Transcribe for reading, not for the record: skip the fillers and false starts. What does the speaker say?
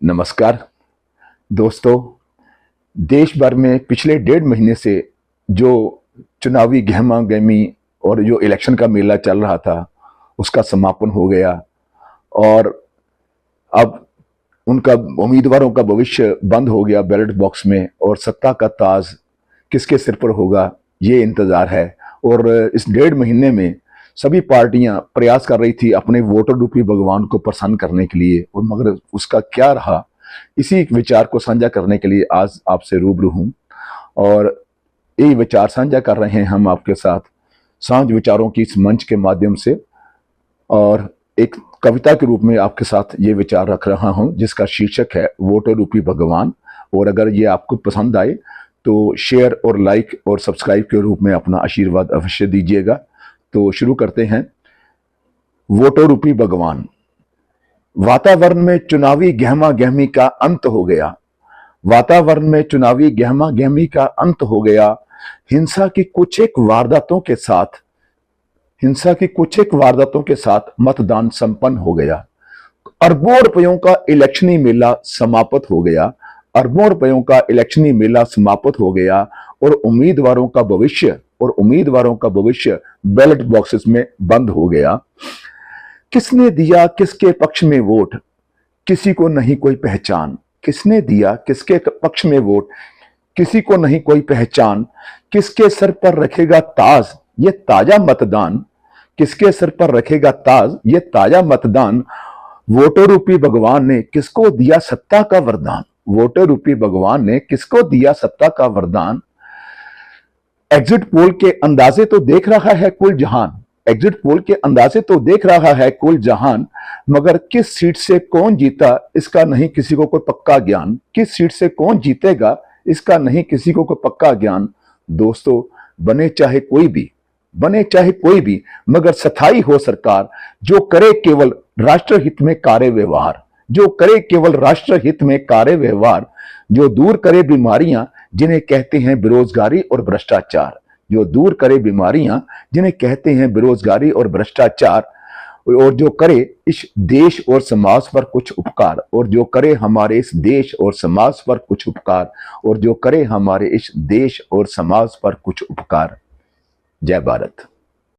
नमस्कार दोस्तों। देश भर में पिछले 1.5 महीने से जो चुनावी गहमा गहमी और जो इलेक्शन का मेला चल रहा था उसका समापन हो गया और अब उनका उम्मीदवारों का भविष्य बंद हो गया बैलेट बॉक्स में और सत्ता का ताज किसके सिर पर होगा ये इंतजार है। और इस 1.5 महीने में सभी पार्टियां प्रयास कर रही थी अपने वोटर रूपी भगवान को प्रसन्न करने के लिए, और मगर उसका क्या रहा, इसी विचार को साझा करने के लिए आज आपसे रूबरू हूं। और यही विचार साझा कर रहे हैं हम आपके साथ सांझ विचारों की इस मंच के माध्यम से, और एक कविता के रूप में आपके साथ ये विचार रख रहा हूं जिसका शीर्षक है वोटर रूपी भगवान। और अगर ये आपको पसंद आए तो शेयर और लाइक और सब्सक्राइब के रूप में अपना आशीर्वाद अवश्य दीजिएगा। तो शुरू करते हैं। वोटर रूपी भगवान। वातावरण में चुनावी गहमा गहमी का अंत हो गया। वातावरण में चुनावी गहमा गहमी का अंत हो गया। हिंसा की कुछ एक वारदातों के साथ मतदान संपन्न हो गया। अरबों रुपयों का इलेक्शनी मेला समाप्त हो गया। अरबों रुपयों का इलेक्शनी मेला समाप्त हो गया और उम्मीदवारों का भविष्य बैलेट बॉक्सेस में बंद हो गया। किसने दिया किसके पक्ष में वोट, किसी को नहीं कोई पहचान। किसने दिया किसके पक्ष में वोट, किसी को नहीं कोई पहचान। किसके सर पर रखेगा ताज ये ताजा मतदान। किसके सर पर रखेगा ताज ये ताजा मतदान। वोटर रूपी भगवान ने किसको दिया सत्ता का वरदान। वोटर रूपी भगवान ने किसको दिया सत्ता का वरदान। एग्जिट पोल के अंदाजे तो देख रहा है कुल जहान। एग्जिट पोल के अंदाजे तो देख रहा है कुल जहान, मगर किस सीट से कौन जीता इसका नहीं किसी को कोई पक्का ज्ञान। किस सीट से कौन जीतेगा इसका नहीं किसी को कोई पक्का ज्ञान। दोस्तों, बने चाहे कोई भी मगर स्थायी हो सरकार जो करे केवल राष्ट्रहित में कार्य व्यवहार। जो करे केवल राष्ट्रहित में कार्य व्यवहार। जो दूर करे बीमारियां जिन्हें कहते हैं बेरोजगारी और भ्रष्टाचार। जो दूर करे बीमारियां जिन्हें कहते हैं बेरोजगारी और भ्रष्टाचार। और जो करे इस देश और समाज पर कुछ उपकार। और जो करे हमारे इस देश और समाज पर कुछ उपकार। और जो करे हमारे इस देश और समाज पर कुछ उपकार। जय भारत।